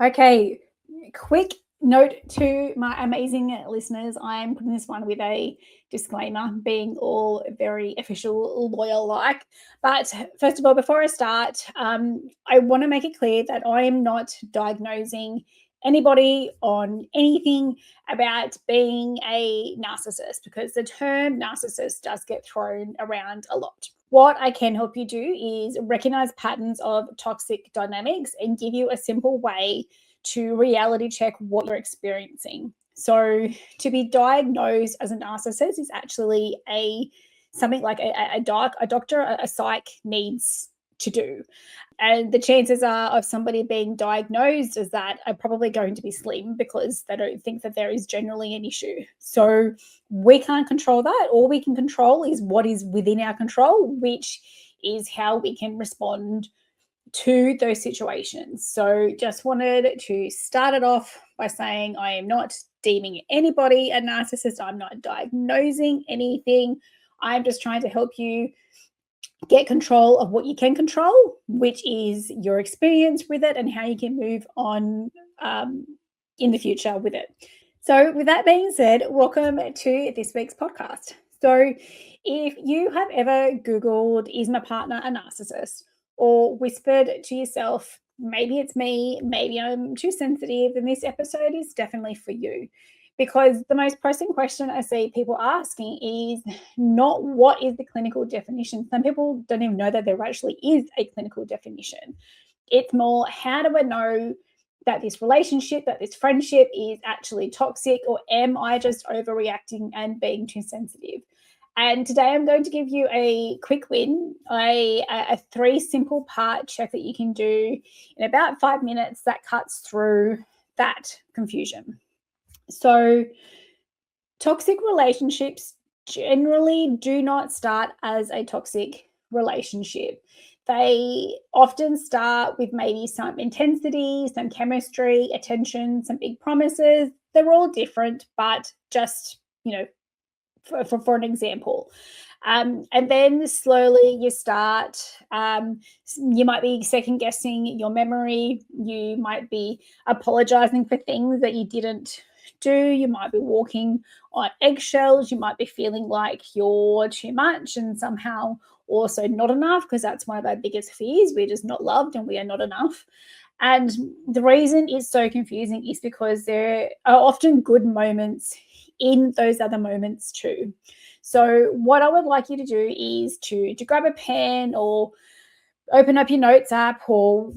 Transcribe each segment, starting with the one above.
Okay, quick note to my amazing listeners. I'm putting this one with a disclaimer, being all very official, lawyer-like. But first of all, before I start, I want to make it clear that I am not diagnosing anybody on anything about being a narcissist, because the term narcissist does get thrown around a lot. What I can help you do is recognize patterns of toxic dynamics and give you a simple way to reality check what you're experiencing. So to be diagnosed as a narcissist is actually something like a doctor, a psych needs to do. And the chances of somebody being diagnosed as that are probably going to be slim, because they don't think that there is generally an issue. So we can't control that. All we can control is what is within our control, which is how we can respond to those situations. So just wanted to start it off by saying I am not deeming anybody a narcissist. I'm not diagnosing anything. I'm just trying to help you get control of what you can control, which is your experience with it and how you can move on in the future with it. So with that being said, welcome to this week's podcast. So if you have ever Googled, is my partner a narcissist? Or whispered to yourself, maybe it's me, maybe I'm too sensitive, then this episode is definitely for you. Because the most pressing question I see people asking is not what is the clinical definition. Some people don't even know that there actually is a clinical definition. It's more, how do I know that this relationship, that this friendship is actually toxic, or am I just overreacting and being too sensitive? And today I'm going to give you a quick win, a 3 simple part check that you can do in about 5 minutes that cuts through that confusion. So toxic relationships generally do not start as a toxic relationship. They often start with maybe some intensity, some chemistry, attention, some big promises. They're all different, but just, for an example. And then slowly you start, you might be second guessing your memory. You might be apologizing for things that you didn't do. You might be walking on eggshells. You might be feeling like you're too much and somehow also not enough, because that's one of our biggest fears. We're just not loved and we are not enough. And the reason it's so confusing is because there are often good moments in those other moments too. So what I would like you to do is to grab a pen or open up your notes app, or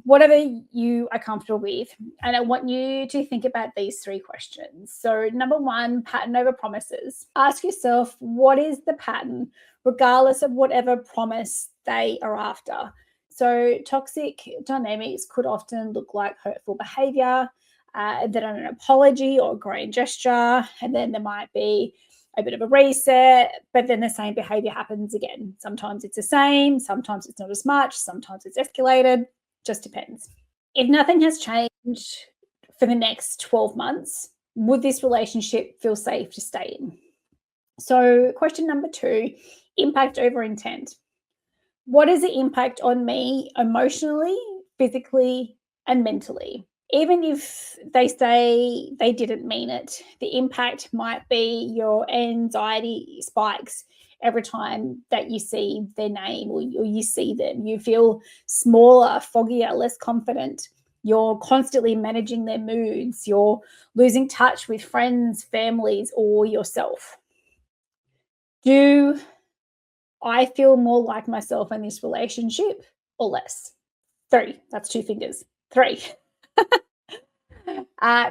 whatever you are comfortable with. And I want you to think about these 3 questions. So number 1, pattern over promises. Ask yourself, what is the pattern, regardless of whatever promise they are after? So toxic dynamics could often look like hurtful behavior, then an apology or a grand gesture, and then there might be a bit of a reset, but then the same behavior happens again. Sometimes it's the same, sometimes it's not as much, sometimes it's escalated, just depends. If nothing has changed for the next 12 months, would this relationship feel safe to stay in? So question number 2, impact over intent. What is the impact on me emotionally, physically, and mentally? Even if they say they didn't mean it, the impact might be your anxiety spikes every time that you see their name or you see them. You feel smaller, foggier, less confident. You're constantly managing their moods. You're losing touch with friends, families, or yourself. Do I feel more like myself in this relationship or less? 3. That's 2 fingers. 3.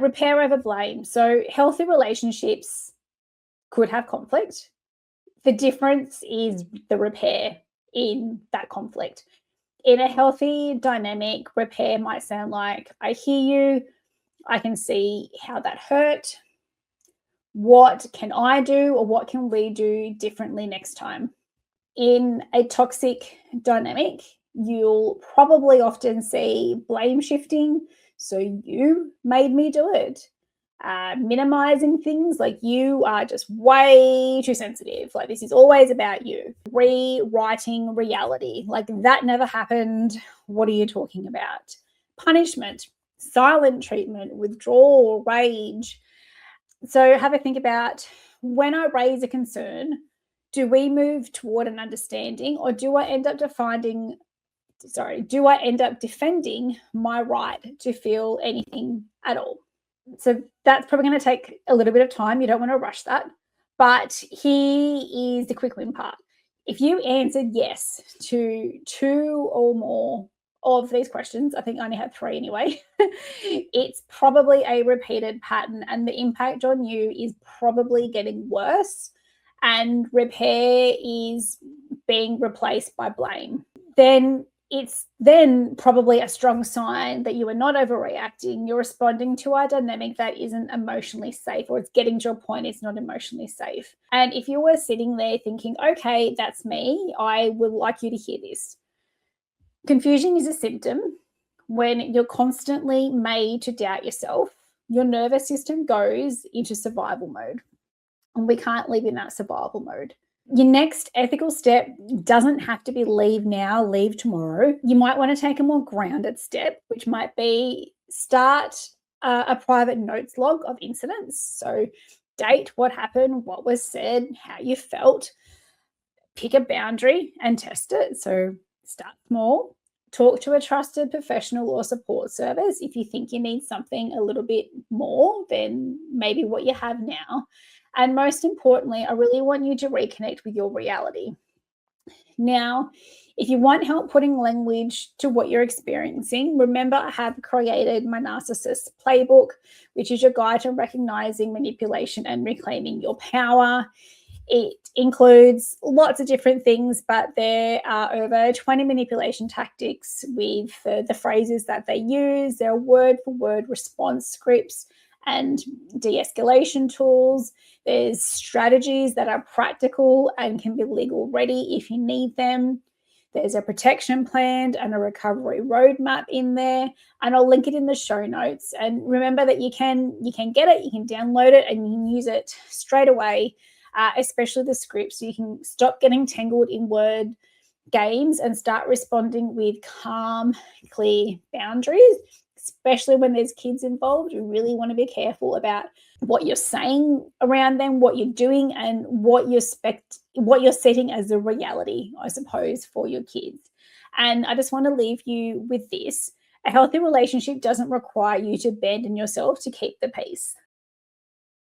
Repair over blame. So healthy relationships could have conflict. The difference is the repair in that conflict. In a healthy dynamic, repair might sound like, I hear you, I can see how that hurt. What can I do, or what can we do differently next time? In a toxic dynamic, you'll probably often see blame shifting. So you made me do it. Minimizing things, like you are just way too sensitive. Like this is always about you. Rewriting reality, like that never happened. What are you talking about? Punishment. silent treatment, withdrawal, rage. So have a think about, when I raise a concern, do we move toward an understanding, or do I end up defending my right to feel anything at all? So that's probably going to take a little bit of time. You don't want to rush that. But here is the quick win part. If you answered yes to 2 or more of these questions, I think I only had 3 anyway, it's probably a repeated pattern, and the impact on you is probably getting worse, and repair is being replaced by blame. Then it's then probably a strong sign that you are not overreacting. You're responding to a dynamic that isn't emotionally safe, or it's getting to a point it's not emotionally safe. And if you were sitting there thinking, okay, that's me, I would like you to hear this. Confusion is a symptom. When you're constantly made to doubt yourself, your nervous system goes into survival mode. And we can't live in that survival mode. Your next ethical step doesn't have to be leave now, leave tomorrow. You might want to take a more grounded step, which might be start a private notes log of incidents. So date what happened, what was said, how you felt. Pick a boundary and test it. So start small. Talk to a trusted professional or support service if you think you need something a little bit more than maybe what you have now. And most importantly, I really want you to reconnect with your reality. Now, if you want help putting language to what you're experiencing, remember I have created my Narcissist playbook, which is your guide to recognizing manipulation and reclaiming your power. It includes lots of different things, but there are over 20 manipulation tactics with the phrases that they use. There are word-for-word response scripts and de-escalation tools. There's strategies that are practical and can be legal ready if you need them. There's a protection plan and a recovery roadmap in there, and I'll link it in the show notes. And remember that you can get it, you can download it, and you can use it straight away, especially the scripts, so you can stop getting tangled in word games and start responding with calm, clear boundaries. Especially when there's kids involved, you really want to be careful about what you're saying around them, what you're doing, and what you're setting as the reality, I suppose, for your kids. And I just want to leave you with this. A healthy relationship doesn't require you to abandon yourself to keep the peace.